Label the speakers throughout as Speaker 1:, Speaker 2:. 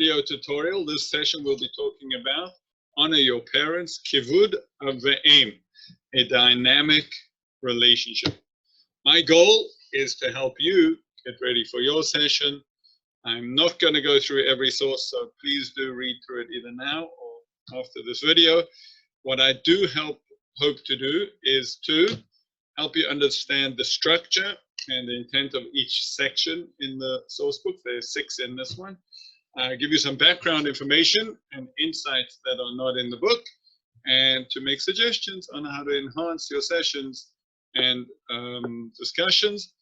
Speaker 1: video tutorial. This session we'll be talking about honor your parents, kivud aveim, a dynamic relationship. My goal is to help you get ready for your session. I'm not going to go through every source, so please do read through it either now or after this video. What I do hope to do is to help you understand the structure and the intent of each section in the source book. There's 6 in this one. Give you some background information and insights that are not in the book, and to make suggestions on how to enhance your sessions and discussions.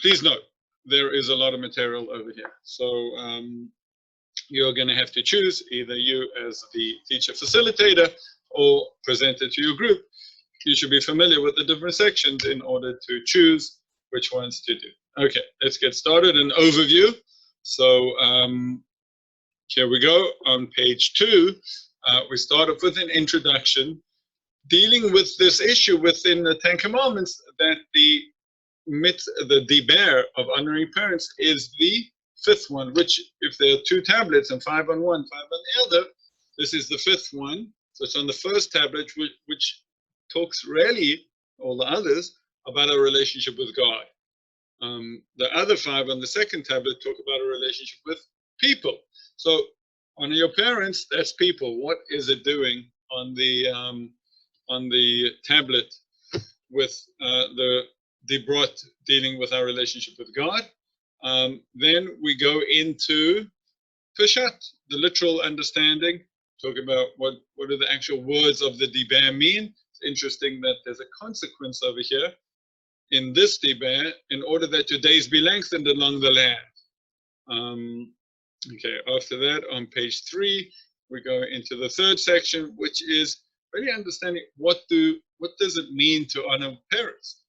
Speaker 1: Please note, there is a lot of material over here. So you're going to have to choose, either you as the teacher facilitator or presenter to your group. You should be familiar with the different sections in order to choose which ones to do. Okay, let's get started. An overview. So here we go on page 2. We start off with an introduction dealing with this issue within the 10 Commandments, that the Diber of honoring parents is the 5th one, which, if there are 2 tablets and 5 on one, 5 on the other, this is the 5th one. So it's on the first tablet, which talks really, all the others, about our relationship with God. The other 5 on the second tablet talk about a relationship with people. So honor your parents, that's people. What is it doing on the tablet with the Dibrot dealing with our relationship with God? Then we go into Peshat, the literal understanding, talk about what do the actual words of the Diber mean. It's interesting that there's a consequence over here in this Diber, in order that your days be lengthened along the land. Okay, after that, on page 3, we go into the 3rd section, which is really understanding what does it mean to honor parents.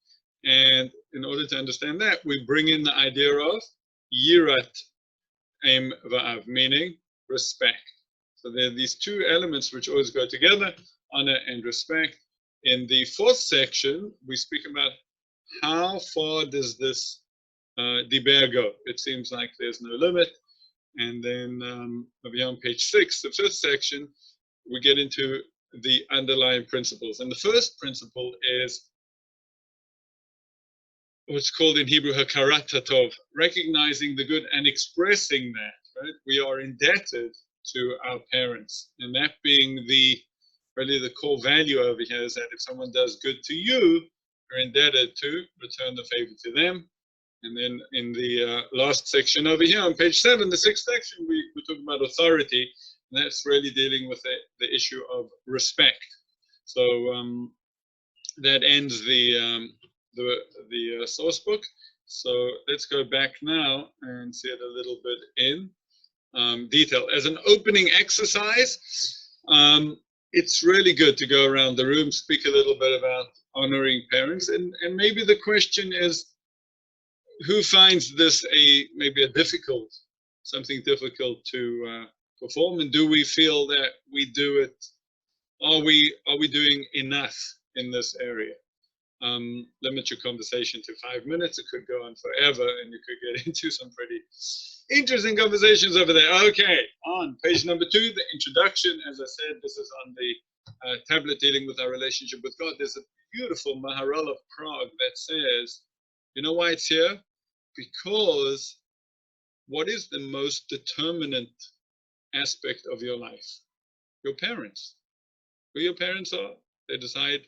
Speaker 1: And in order to understand that, we bring in the idea of yirat em va'av, meaning respect. So there are these 2 elements which always go together, honor and respect. In the 4th section, we speak about how far does this Diber go. It seems like there's no limit. And then over here on page 6, the 5th section, we get into the underlying principles. And the first principle is what's called in Hebrew hakarat hatov, recognizing the good and expressing that. Right? We are indebted to our parents, and that being really the core value over here is that if someone does good to you, you're indebted to return the favor to them. And then in the last section over here on page 7, the 6th section, we talk about authority, and that's really dealing with the issue of respect. So that ends the source book. So let's go back now and see it a little bit in detail. As an opening exercise, it's really good to go around the room, speak a little bit about honoring parents, and maybe the question is, who finds this maybe something difficult to perform, and do we feel that we do it? Are we doing enough in this area? Limit your conversation to 5 minutes. It could go on forever, and you could get into some pretty interesting conversations over there. Okay, on page number 2, the introduction. As I said, this is on the tablet dealing with our relationship with God. There's a beautiful Maharal of Prague that says, you know why it's here? Because what is the most determinant aspect of your life? Your parents. Who your parents are. They decide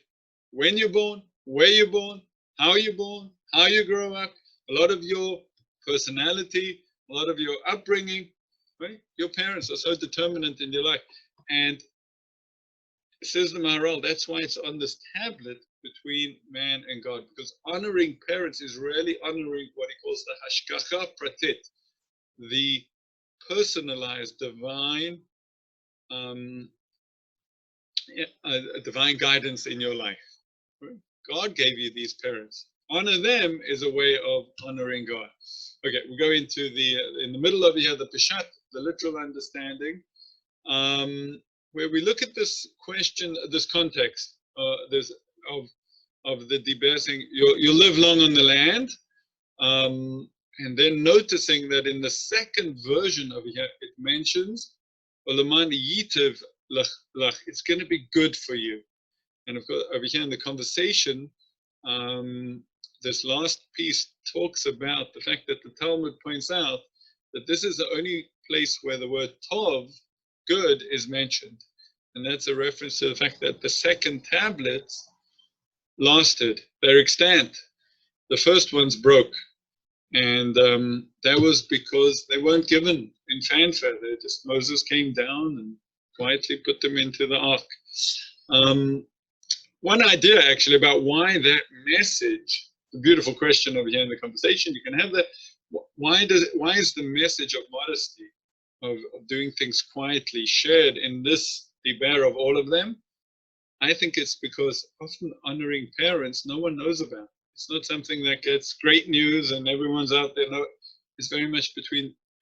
Speaker 1: when you're born, where you're born, how you're born, how you grow up, a lot of your personality, a lot of your upbringing, right? Your parents are so determinant in your life. And it says the Maharal, that's why it's on this tablet between man and God, because honoring parents is really honoring what he calls the hashgacha pratit, the personalized divine divine guidance in your life. Right? God gave you these parents. Honor them is a way of honoring God. Okay, we go into in the middle of here, the Peshat, the literal understanding, where we look at this question, this context, of the Diber saying, you live long on the land, And then noticing that in the second version over here, it mentions, it's going to be good for you. And of course, over here in the conversation, this last piece talks about the fact that the Talmud points out that this is the only place where the word tov, good, is mentioned. And that's a reference to the fact that the second tablets lasted their extent. The first ones broke. And that was because they weren't given in fanfare. Moses came down and quietly put them into the ark. One idea actually about why that message, the beautiful question over here in the conversation, you can have that. Why is the message of modesty, of doing things quietly, shared in this Diber of all of them? I think it's because often honoring parents, no one knows about. It's not something that gets great news and everyone's out there. No, it's very much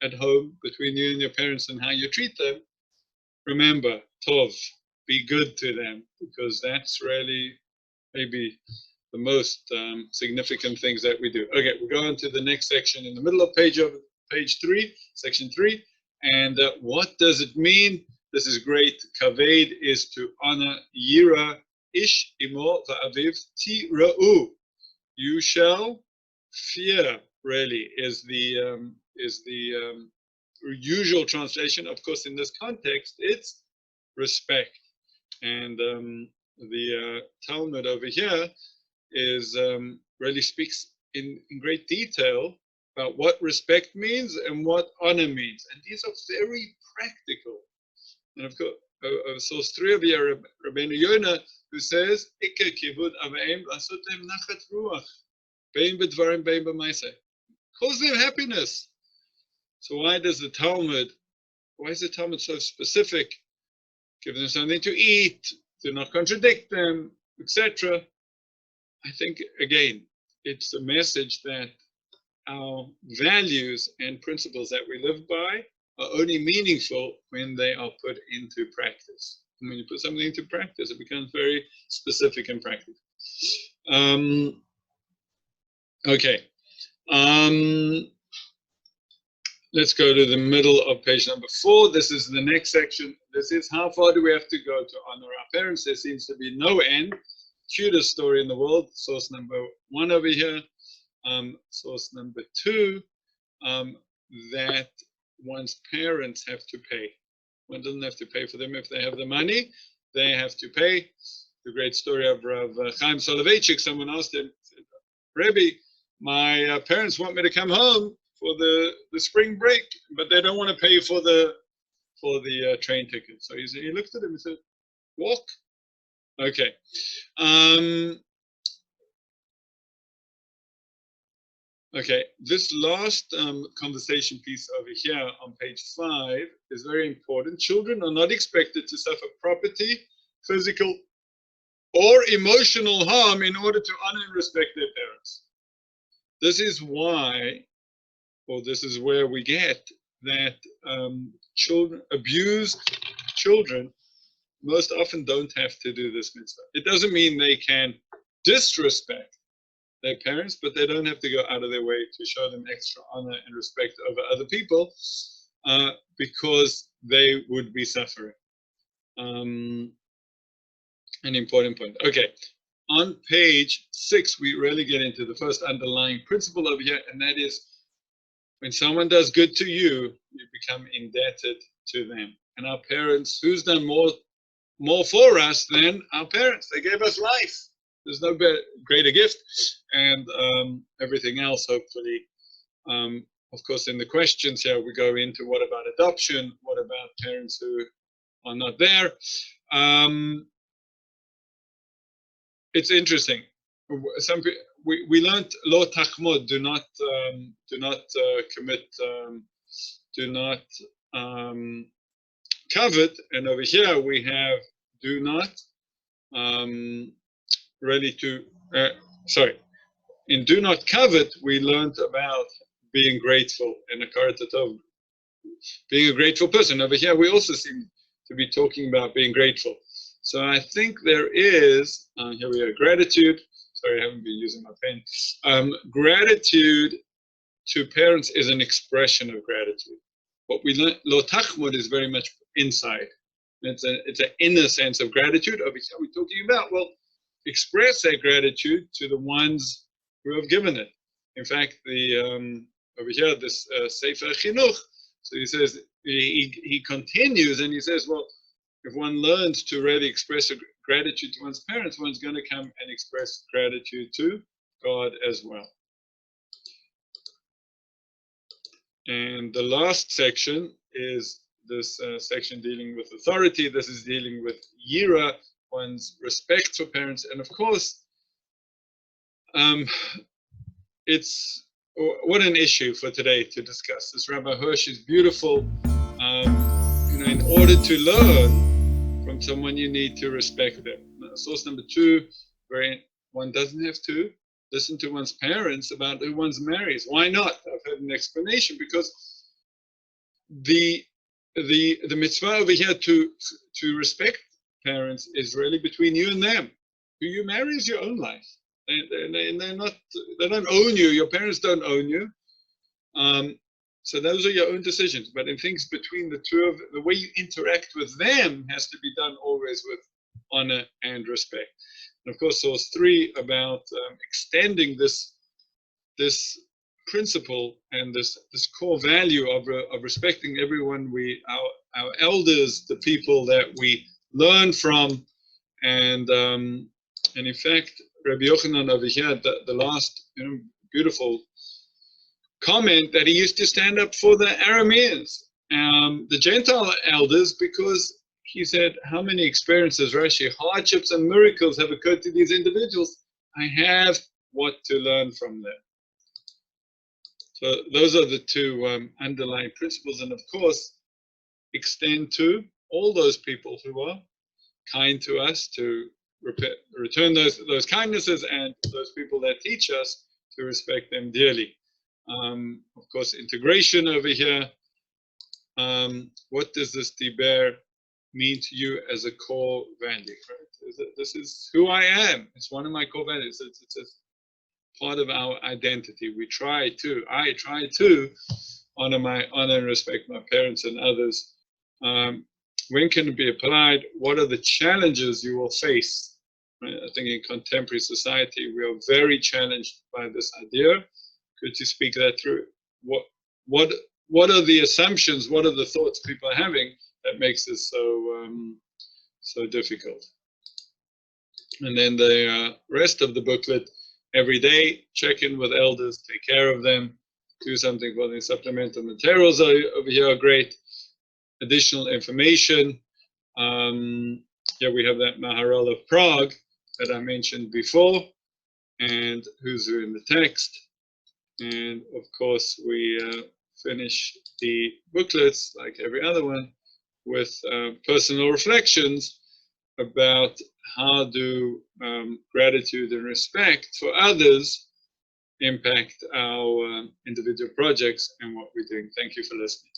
Speaker 1: at home, between you and your parents and how you treat them. Remember, tov, be good to them, because that's really maybe the most significant things that we do. Okay, we'll go on to the next section in the middle of page 3, section 3. And what does it mean? This is great. Kaved is to honor. Yira ish imo va'aviv tira'u. You shall fear. Really is the usual translation. Of course, in this context, it's respect. And the Talmud over here is really speaks in great detail about what respect means and what honor means. And these are very practical. And of course, source 3 of here, Rabbeinu Yonah, who says, "Ikke kivud avaim lasotem nachat ruach, bein bedvarim bein b'maaseh." Cause them happiness. So why is the Talmud so specific? Give them something to eat, do not contradict them, etc. I think, again, it's a message that our values and principles that we live by are only meaningful when they are put into practice. And when you put something into practice, it becomes very specific and practical. Okay. Let's go to the middle of page number 4. This is the next section. This is how far do we have to go to honor our parents? There seems to be no end. Cutest story in the world. Source number 1 over here. Source number 2, that one's parents have to pay. One doesn't have to pay for them if they have the money. They have to pay. The great story of Rav Chaim Soloveitchik. Someone asked him, Rebbe, my parents want me to come home for the spring break, but they don't want to pay for the train ticket. So he looked at him and said, walk. Okay. Okay, this last conversation piece over here on page 5 is very important. Children are not expected to suffer property, physical, or emotional harm in order to honor and respect their parents. This is why, or this is where we get that abused children most often don't have to do this mitzvah. It doesn't mean they can disrespect their parents, but they don't have to go out of their way to show them extra honor and respect over other people because they would be suffering. An important point. Okay, on page 6, we really get into the first underlying principle over here, and that is when someone does good to you, you become indebted to them. And our parents, who's done more for us than our parents? They gave us life. There's no greater gift, and everything else, hopefully. Of course, in the questions here, we go into what about adoption? What about parents who are not there? It's interesting. We learned lo tachmod, do not commit, do not covet, and over here we have do not. In do not covet, we learned about being grateful in a karatatov, being a grateful person. Over here, we also seem to be talking about being grateful. So I think there is, here we are, gratitude. Sorry, I haven't been using my pen. Gratitude to parents is an expression of gratitude. What we learn, lo tachmod, is very much inside. It's an inner sense of gratitude. Over here we're talking about, well, express that gratitude to the ones who have given it. In fact, the over here, this Sefer Chinuch, so he says, he continues and he says, well, if one learns to really express gratitude to one's parents, one's going to come and express gratitude to God as well. And the last section is this section dealing with authority. This is dealing with yira, one's respect for parents. And of course, it's what an issue for today to discuss. This Rabbi Hirsch is beautiful. In order to learn from someone, you need to respect them. Source number 2, one doesn't have to listen to one's parents about who one's marries. Why not? I've had an explanation, because the mitzvah over here to respect parents is really between you and them. Who you marry is your own life. They don't own you. Your parents don't own you. So those are your own decisions. But in things between the two of the way you interact with them has to be done always with honor and respect. And of course, source 3 about extending this principle and this core value of respecting everyone, our elders, the people that we learn from, and in fact, Rabbi Yochanan over here, the last beautiful comment, that he used to stand up for the Arameans, the Gentile elders, because he said, how many experiences, Rashi, hardships and miracles have occurred to these individuals? I have what to learn from them. So those are the two underlying principles, and of course, extend to all those people who are kind to us, to return those kindnesses, and those people that teach us to respect them dearly. Of course, integration over here. What does this Diber mean to you as a core value? Right? This is who I am. It's one of my core values. It's a part of our identity. I try to honor and respect my parents and others. When can it be applied? What are the challenges you will face? Right? I think in contemporary society, we are very challenged by this idea. Could you speak that through? What are the assumptions? What are the thoughts people are having that makes this so difficult? And then the rest of the booklet, every day, check in with elders, take care of them, do something for them. Supplemental materials over here are great. Additional information. Here we have that Maharal of Prague that I mentioned before, and who's who in the text. And of course, we finish the booklets, like every other one, with personal reflections about how do gratitude and respect for others impact our individual projects and what we're doing. Thank you for listening.